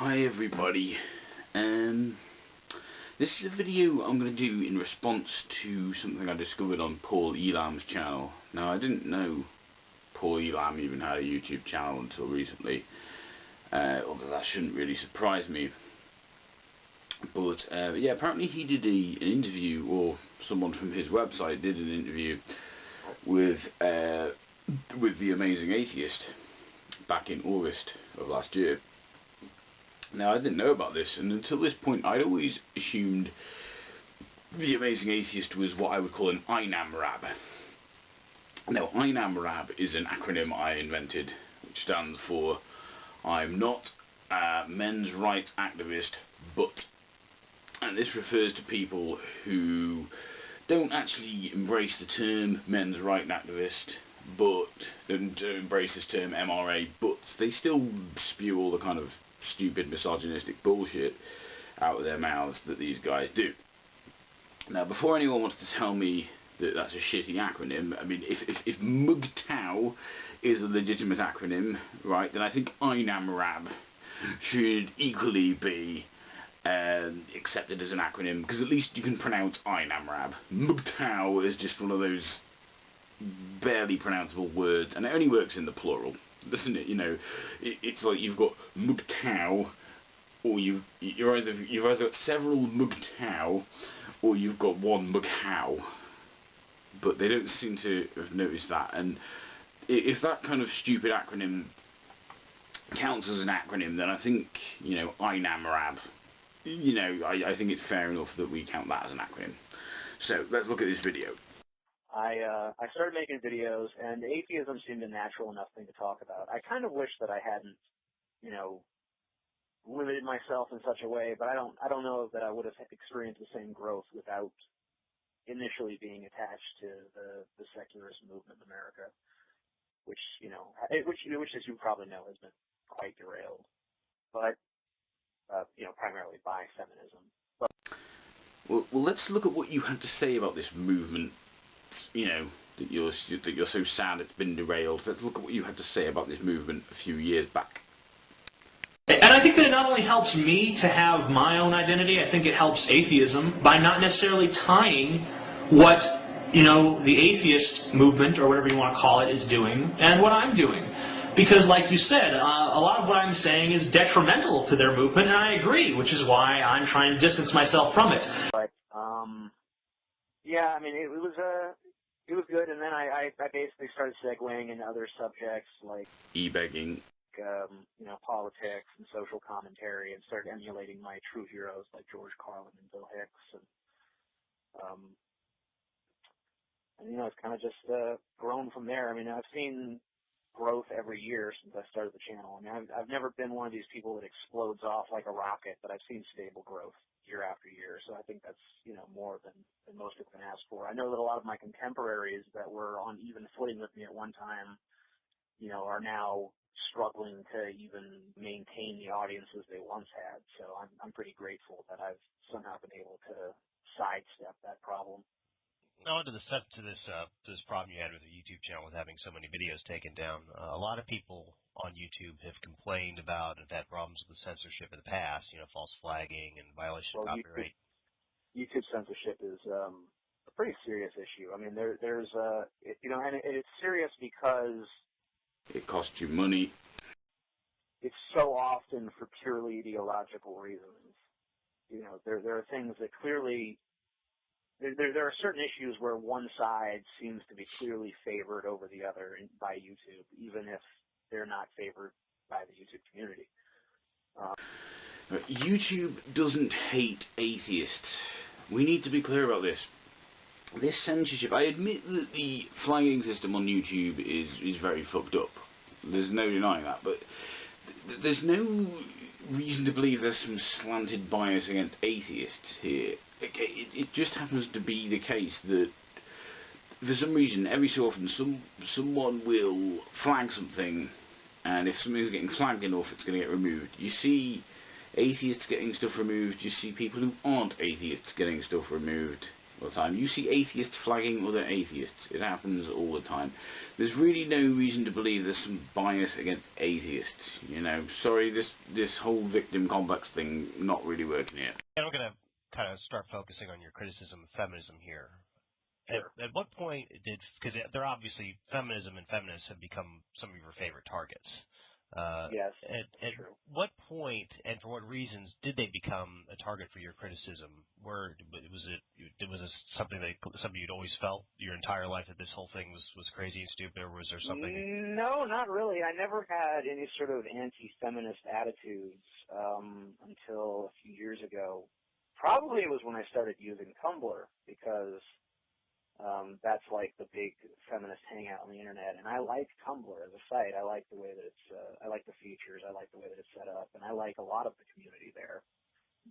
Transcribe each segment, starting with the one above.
Hi everybody. This is a video I'm going to do in response to something I discovered on Paul Elam's channel. Now, I didn't know Paul Elam even had a YouTube channel until recently, although that shouldn't really surprise me. But yeah, apparently he did an interview, or someone from his website did an interview with the Amazing Atheist back in August of last year. Now, I didn't know about this, and until this point I'd always assumed the Amazing Atheist was what I would call an INAMRAB. Now, INAMRAB is an acronym I invented, which stands for I'm not a men's rights activist, but. And this refers to people who don't actually embrace the term men's rights activist, but don't embrace this term MRA, but they still spew all the kind of stupid misogynistic bullshit out of their mouths that these guys do. Now, before anyone wants to tell me that that's a shitty acronym, I mean, if MGTOW is a legitimate acronym, right, then I think INAMRAB should equally be accepted as an acronym, because at least you can pronounce INAMRAB. MGTOW is just one of those barely pronounceable words, and it only works in the plural, doesn't it? You know, it's like you've got MGTOW, or you've either got several MGTOW, or you've got one MGHOW. But they don't seem to have noticed that, and if that kind of stupid acronym counts as an acronym, then I think, you know, INAMRAB, you know, I think it's fair enough that we count that as an acronym. So let's look at this video. I started making videos, and atheism seemed a natural enough thing to talk about. I kind of wish that I hadn't, you know, limited myself in such a way, but I don't know that I would have experienced the same growth without initially being attached to the secularism movement in America, which, you know, which as you probably know has been quite derailed, but you know, primarily by feminism. But well, let's look at what you had to say about this movement. You know, that you're so sad it's been derailed. Let's look at what you had to say about this movement a few years back. And I think that it not only helps me to have my own identity, I think it helps atheism by not necessarily tying what, you know, the atheist movement, or whatever you want to call it, is doing and what I'm doing. Because, like you said, a lot of what I'm saying is detrimental to their movement, and I agree, which is why I'm trying to distance myself from it. But yeah, I mean, it was good, and then I basically started segueing into other subjects like e-begging, you know, politics and social commentary, and started emulating my true heroes like George Carlin and Bill Hicks, and you know, it's kind of just grown from there. I mean, I've seen growth every year since I started the channel. I mean, I've never been one of these people that explodes off like a rocket, but I've seen stable growth year after year. So I think that's, you know, more than most people can ask for. I know that a lot of my contemporaries that were on even footing with me at one time, you know, are now struggling to even maintain the audiences they once had. So I'm pretty grateful that I've somehow been able to sidestep that problem. Now, to this problem you had with the YouTube channel with having so many videos taken down, a lot of people on YouTube have complained about and had problems with the censorship in the past, you know, false flagging and violation of copyright. YouTube censorship is a pretty serious issue. I mean, there's you know, and it's serious because it costs you money. It's so often for purely ideological reasons. You know, there are things that clearly. There are certain issues where one side seems to be clearly favored over the other by YouTube, even if they're not favored by the YouTube community. YouTube doesn't hate atheists. We need to be clear about this. This censorship, I admit that the flagging system on YouTube is very fucked up. There's no denying that, but there's no reason to believe there's some slanted bias against atheists here. It just happens to be the case that for some reason, every so often, someone will flag something, and if something's getting flagged enough, it's going to get removed. You see atheists getting stuff removed, you see people who aren't atheists getting stuff removed. all the time. You see atheists flagging other atheists. It happens all the time. There's really no reason to believe there's some bias against atheists. You know, sorry, this whole victim complex thing not really working here. And I'm going to kind of start focusing on your criticism of feminism here. Sure. At what point did, because they're obviously, feminism and feminists have become some of your favorite targets. Yes, At true. what point and for what reasons did they become a target for your criticism? Was it something you'd always felt your entire life that this whole thing was crazy and stupid, or was there something? No, not really. I never had any sort of anti-feminist attitudes until a few years ago. Probably it was when I started using Tumblr, because that's like the big feminist hangout on the internet, and I like Tumblr as a site. I like the way that I like the features, I like the way that it's set up, and I like a lot of the community there.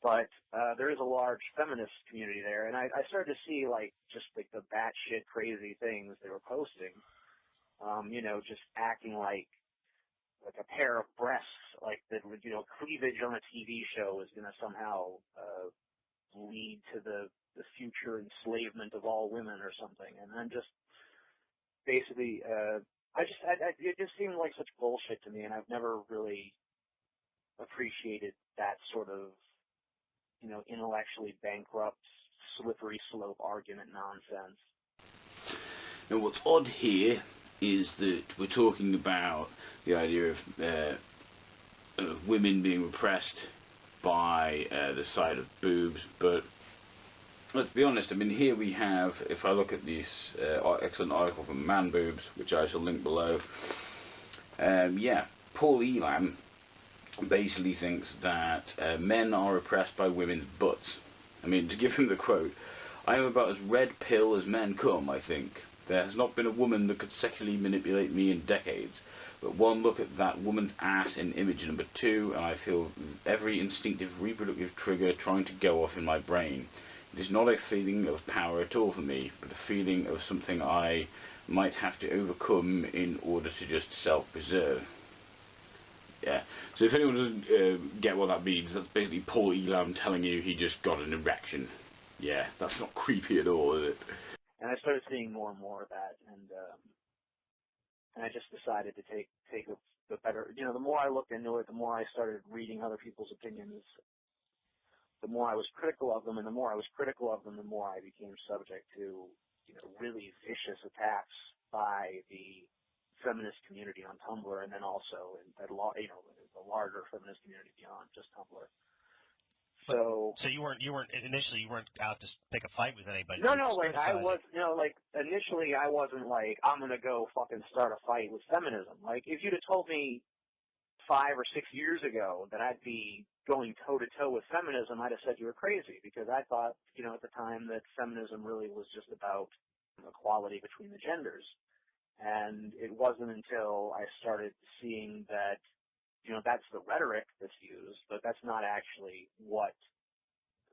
But there is a large feminist community there, and I started to see like just like the batshit crazy things they were posting. You know, just acting like a pair of breasts, like that, you know, cleavage on a TV show is going to somehow lead to the future enslavement of all women or something. And I'm just basically, it just seemed like such bullshit to me, and I've never really appreciated that sort of, you know, intellectually bankrupt, slippery slope argument nonsense. Now, what's odd here is that we're talking about the idea of women being repressed by the sight of boobs, but let's be honest, I mean, here we have, if I look at this excellent article from Man Boobs, which I shall link below, Paul Elam basically thinks that men are oppressed by women's butts. I mean, to give him the quote, "I am about as red pill as men come, I think. There has not been a woman that could sexually manipulate me in decades. But one look at that woman's ass in image number 2, and I feel every instinctive reproductive trigger trying to go off in my brain. It is not a feeling of power at all for me, but a feeling of something I might have to overcome in order to just self-preserve." Yeah, so if anyone doesn't get what that means, that's basically Paul Elam telling you he just got an erection. Yeah, that's not creepy at all, is it? And I started seeing more and more of that, and I just decided to take the better, you know, the more I looked into it, the more I started reading other people's opinions, the more I was critical of them, and the more I was critical of them, the more I became subject to, you know, really vicious attacks by the feminist community on Tumblr, and then also in that, you know, the larger feminist community beyond just Tumblr. So you weren't initially out to pick a fight with anybody. No, like I was, you know, like initially I wasn't like, I'm gonna go fucking start a fight with feminism. Like if you'd have told me 5 or 6 years ago that I'd be going toe to toe with feminism, I'd have said you were crazy, because I thought, you know, at the time that feminism really was just about equality between the genders. And it wasn't until I started seeing that, you know, that's the rhetoric that's used, but that's not actually what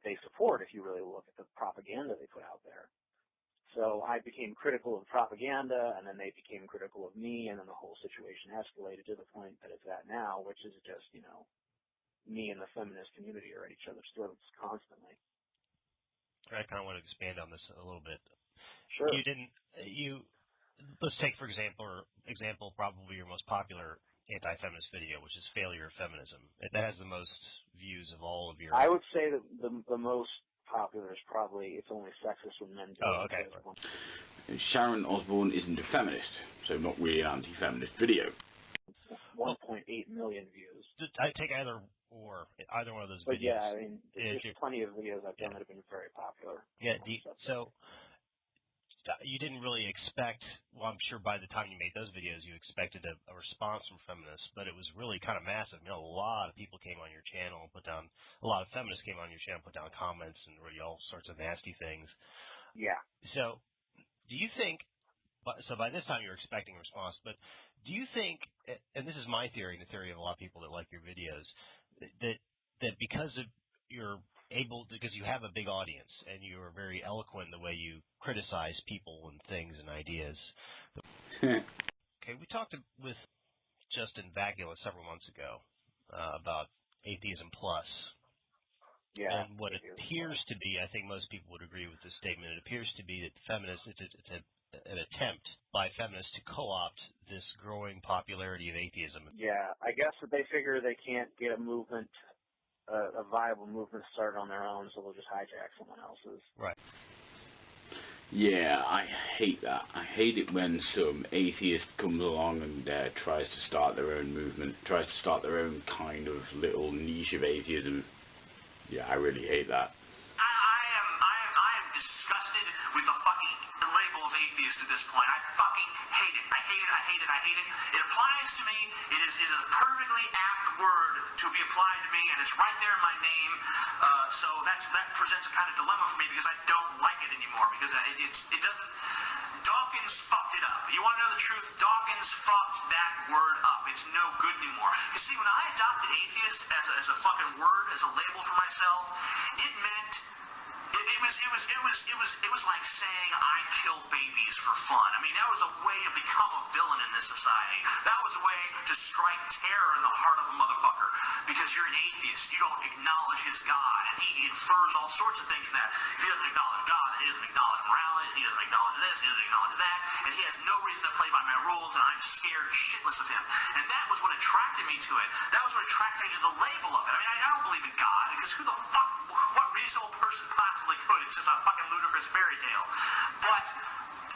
they support if you really look at the propaganda they put out there. So I became critical of propaganda, and then they became critical of me, and then the whole situation escalated to the point that it's at now, which is just, you know, me and the feminist community are at each other's throats constantly. I kind of want to expand on this a little bit. Sure. Let's take, for example, probably your most popular anti-feminist video, which is Failure of Feminism. That has the most views of all of your... I would say that the most popular is probably It's Only Sexist When Men Do It. Oh, okay. Sharon Osbourne isn't a feminist, so not really an anti-feminist video. 1.8 million views. I take either one of those videos. But yeah, I mean, there's plenty of videos I've done that have been very popular. Yeah, so you didn't really expect, well, I'm sure by the time you made those videos, you expected a response from feminists, but it was really kind of massive. You know, a lot of people came on your channel and a lot of feminists came on your channel and put down comments and really all sorts of nasty things. Yeah. So do you think, so by this time you're expecting a response, but do you think, and this is my theory and the theory of a lot of people that like your videos, that because of because you have a big audience and you're very eloquent in the way you criticize people and things and ideas. Okay, we talked with Justin Vacula several months ago about Atheism Plus. Yeah. And what it appears to be, I think most people would agree with this statement, it appears to be that feminists, it's an attempt by feminists to co-opt this growing popularity of atheism. Yeah, I guess that they figure they can't get a movement, a viable movement started on their own, so they'll just hijack someone else's. Right. Yeah, I hate that. I hate it when some atheist comes along and tries to start their own movement, tries to start their own kind of little niche of atheism. Yeah, I really hate that. I am disgusted with the fucking labels atheist at this point. I fucking hate it. I hate it. I hate it. I hate it. It applies to me. It is a perfectly apt word to be applied to me, and it's right there in my name. So that presents a kind of dilemma for me because I don't like it anymore because it doesn't. Dawkins fucked it up. You want to know the truth? Dawkins fucked that word up. It's no good anymore. You see, when I adopted atheist as a fucking word, as a label for myself, it meant it was like saying I kill babies for fun. I mean, that was a way to become a villain in this society. That was a way to strike terror in the heart of a motherfucker because you're an atheist. You don't acknowledge his God, and he infers all sorts of things from that. If he doesn't acknowledge God, then he doesn't acknowledge morality, he doesn't acknowledge this, he doesn't acknowledge that, and he has no reason to play by my rules, and I'm scared shitless of him. And that was what attracted me to it. That was what attracted me to the label of it. I mean, I don't believe in God, because who the fuck, what reasonable person possibly could? It's just a fucking ludicrous fairy tale. But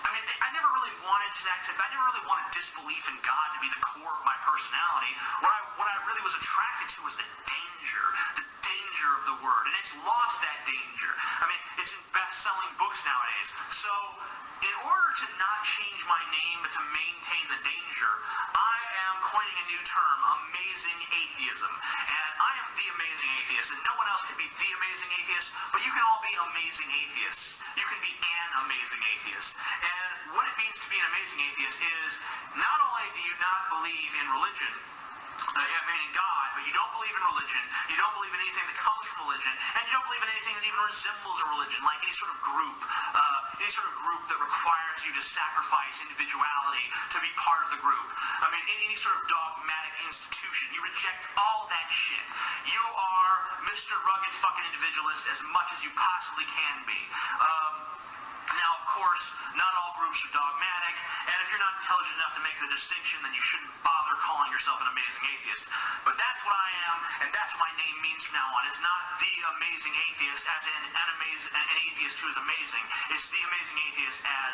I mean, I never really wanted I never really wanted disbelief in God to be the core of my personality. What I really was attracted to was the danger of the word, and it's lost that danger. I mean, it's in best-selling books nowadays. So, in order to not change my name but to maintain the danger, I am coining a new term, amazing atheism. And I am the amazing atheist, and no one else can be the amazing atheist, but you can all be amazing atheists. You can be an amazing atheist. And what it means to be an amazing atheist is not only do you not believe in religion, in God, but you don't believe in religion, you don't believe in anything that comes from religion, and you don't believe in anything that even resembles a religion, like any sort of group that requires you to sacrifice individuality to be part of the group. I mean, any sort of dogmatic institution. You reject all that shit. You are Mr. Rugged fucking individualist as much as you possibly can be. Now, of course, not all groups are dogmatic, and if you're not intelligent enough to make the distinction, then you shouldn't bother calling yourself an amazing atheist. But that's what I am, and that's what my name means from now on. It's not the amazing atheist as in an atheist who is amazing. It's the amazing atheist as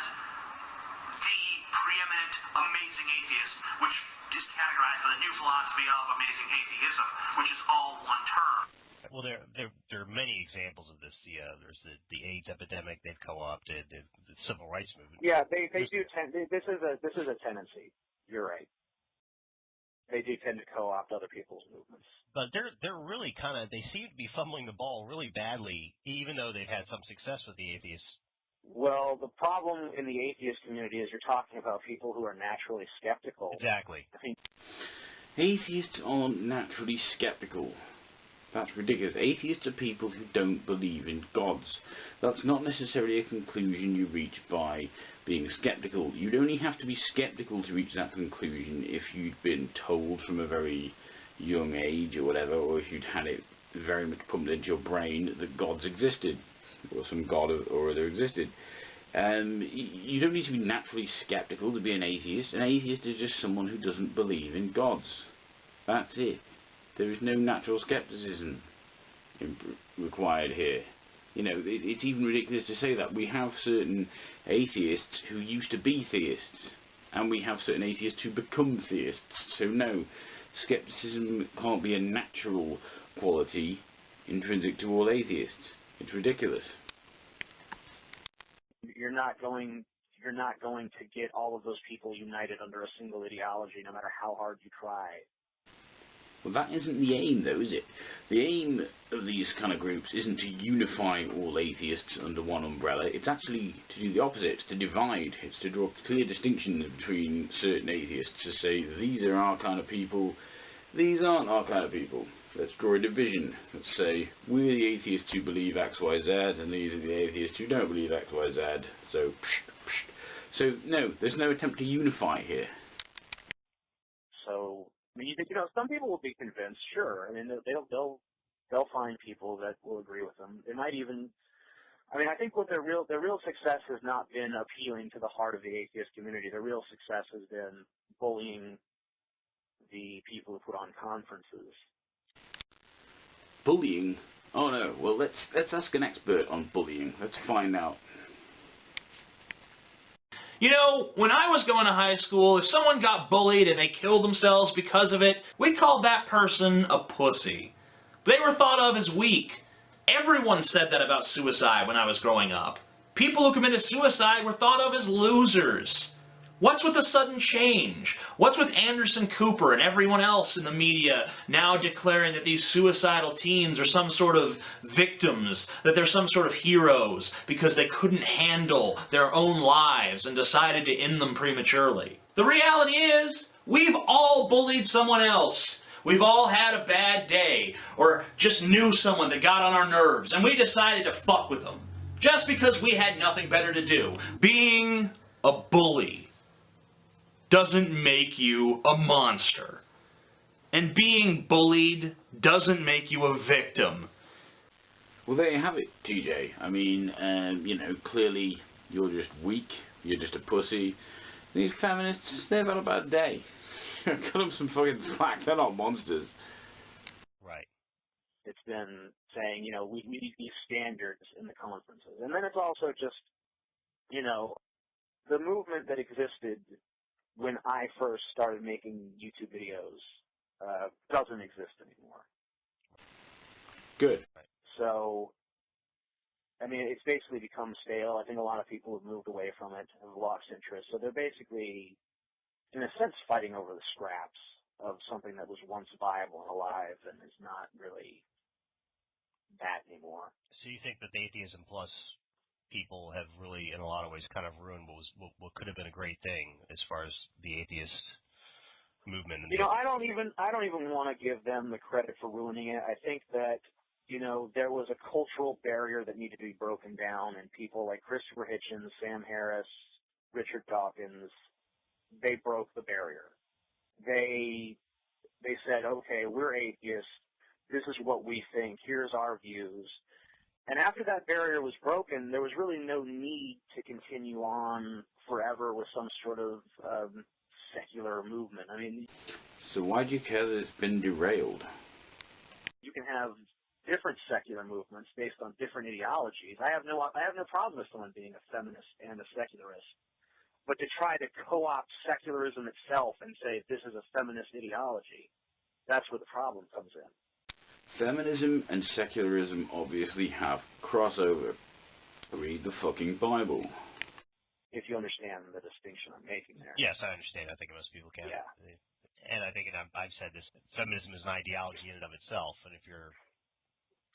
the preeminent amazing atheist, which is categorized by the new philosophy of amazing atheism, which is all one term. Well, there are many examples of this. There's the AIDS epidemic they've co-opted, the civil rights movement. Yeah, they do tend. This is a tendency. You're right. They do tend to co-opt other people's movements. But they're really they seem to be fumbling the ball really badly, even though they've had some success with the atheists. Well, the problem in the atheist community is you're talking about people who are naturally skeptical. Exactly. I mean, Atheists aren't naturally skeptical. That's ridiculous. Atheists are people who don't believe in gods. That's not necessarily a conclusion you reach by being skeptical. You'd only have to be skeptical to reach that conclusion if you'd been told from a very young age or whatever, or if you'd had it very much pumped into your brain that gods existed, or some god or other existed. You don't need to be naturally skeptical to be an atheist. An atheist is just someone who doesn't believe in gods. That's it. There is no natural skepticism required here. You know, it's even ridiculous to say that. We have certain atheists who used to be theists, and we have certain atheists who become theists. So no, skepticism can't be a natural quality intrinsic to all atheists. It's ridiculous. you're not going to get all of those people united under a single ideology, no matter how hard you try. Well, that isn't the aim, though, is it? The aim of these kind of groups isn't to unify all atheists under one umbrella. It's actually to do the opposite. It's to divide. It's to draw clear distinctions between certain atheists, to say, these are our kind of people, these aren't our kind of people. Let's draw a division. Let's say, we're the atheists who believe X, Y, Z, and these are the atheists who don't believe X, Y, Z. So, So, no, there's no attempt to unify here. So, I mean, some people will be convinced, sure. I mean, they'll they'll find people that will agree with them. They might even, I mean, I think what their real success has not been appealing to the heart of the atheist community. Their real success has been bullying the people who put on conferences. Bullying? Oh no. Well, let's ask an expert on bullying. Let's find out. You know, when I was going to high school, if someone got bullied and they killed themselves because of it, we called that person a pussy. They were thought of as weak. Everyone said that about suicide when I was growing up. People who committed suicide were thought of as losers. What's with the sudden change? What's with Anderson Cooper and everyone else in the media now declaring that these suicidal teens are some sort of victims, that they're some sort of heroes because they couldn't handle their own lives and decided to end them prematurely? The reality is, we've all bullied someone else. We've all had a bad day, or just knew someone that got on our nerves, and we decided to fuck with them, just because we had nothing better to do. Being a bully doesn't make you a monster. And being bullied doesn't make you a victim. Well, there you have it, TJ. I mean, you know, clearly you're just weak, you're just a pussy. These feminists, they've had a bad day. Cut them some fucking slack, they're not monsters. Right. It's been saying, you know, we need these standards in the conferences. And then it's also just, you know, the movement that existed when I first started making YouTube videos doesn't exist anymore. Good. So, I mean, it's basically become stale. I think a lot of people have moved away from it, have lost interest. So they're basically, in a sense, fighting over the scraps of something that was once viable and alive and is not really that anymore. So you think that the Atheism Plus people have really, in a lot of ways, kind of ruined what could have been a great thing as far as the atheist movement? And you know, I don't even want to give them the credit for ruining it. I think that, you know, there was a cultural barrier that needed to be broken down, and people like Christopher Hitchens, Sam Harris, Richard Dawkins, they broke the barrier. They said, okay, we're atheists. This is what we think. Here's our views. And after that barrier was broken, there was really no need to continue on forever with some sort of secular movement. I mean, so why do you care that it's been derailed? You can have different secular movements based on different ideologies. I have no problem with someone being a feminist and a secularist. But to try to co-opt secularism itself and say this is a feminist ideology, that's where the problem comes in. Feminism and secularism obviously have crossover. Read the fucking Bible. If you understand the distinction I'm making there. Yes, I understand. I think most people can. Yeah. And I think, and I've said this, feminism is an ideology in and of itself, and if you're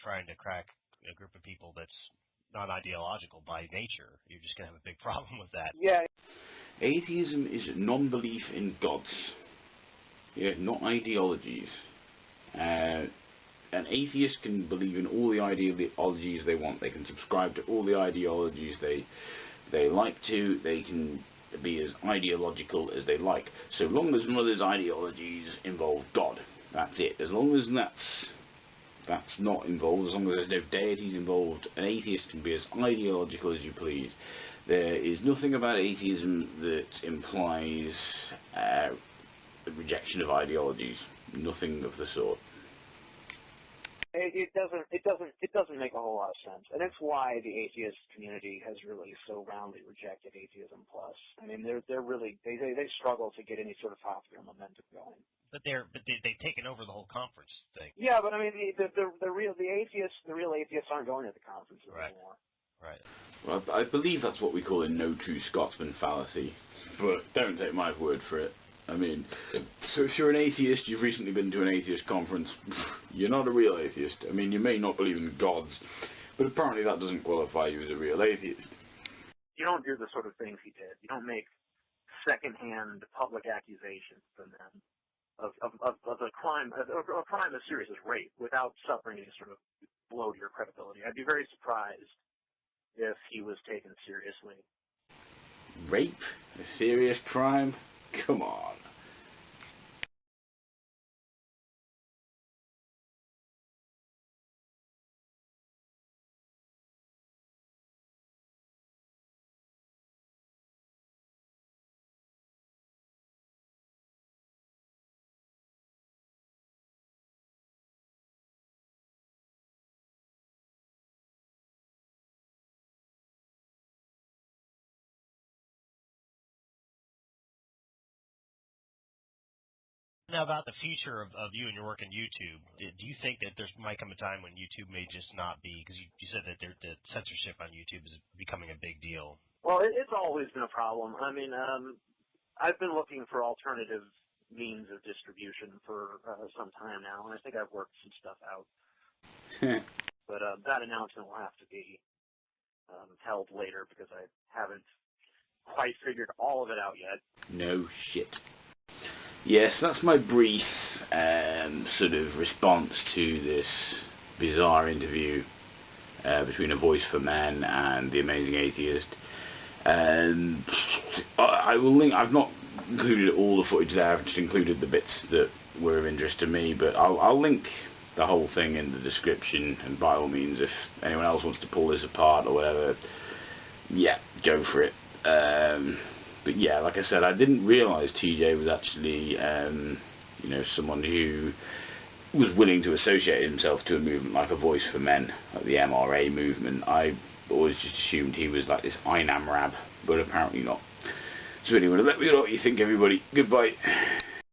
trying to crack a group of people that's not ideological by nature, you're just going to have a big problem with that. Yeah. Atheism is non-belief in gods. Yeah, not ideologies. An atheist can believe in all the ideologies they want. They can subscribe to all the ideologies they like to. They can be as ideological as they like, so long as none of those ideologies involve God. That's it. As long as that's not involved, as long as there's no deities involved, an atheist can be as ideological as you please. There is nothing about atheism that implies the rejection of ideologies. Nothing of the sort. It doesn't make a whole lot of sense, and that's why the atheist community has really so roundly rejected Atheism Plus. I mean, they're really they struggle to get any sort of popular momentum going. But they've taken over the whole conference thing. Yeah, but I mean, the real atheists aren't going to the conferences anymore. Right. Well, I believe that's what we call a no true Scotsman fallacy, but don't take my word for it. I mean, so if you're an atheist, you've recently been to an atheist conference, you're not a real atheist. I mean, you may not believe in gods, but apparently that doesn't qualify you as a real atheist. You don't do the sort of things he did. You don't make secondhand public accusations from them of a crime as serious as rape without suffering any sort of blow to your credibility. I'd be very surprised if he was taken seriously. Rape? A serious crime? Come on. Now, about the future of you and your work on YouTube, do you think that there might come a time when YouTube may just not be, because you said that the censorship on YouTube is becoming a big deal? Well, it's always been a problem. I mean, I've been looking for alternative means of distribution for some time now, and I think I've worked some stuff out. But that announcement will have to be held later because I haven't quite figured all of it out yet. No shit. Yes, that's my brief sort of response to this bizarre interview between A Voice for Men and the Amazing Atheist. I will link. I've not included all the footage there. I've just included the bits that were of interest to me. But I'll link the whole thing in the description. And by all means, if anyone else wants to pull this apart or whatever, yeah, go for it. But yeah, like I said, I didn't realise TJ was actually, someone who was willing to associate himself to a movement like A Voice for Men, like the MRA movement. I always just assumed he was like this Einam Rab, but apparently not. So anyway, let me know what you think, everybody. Goodbye.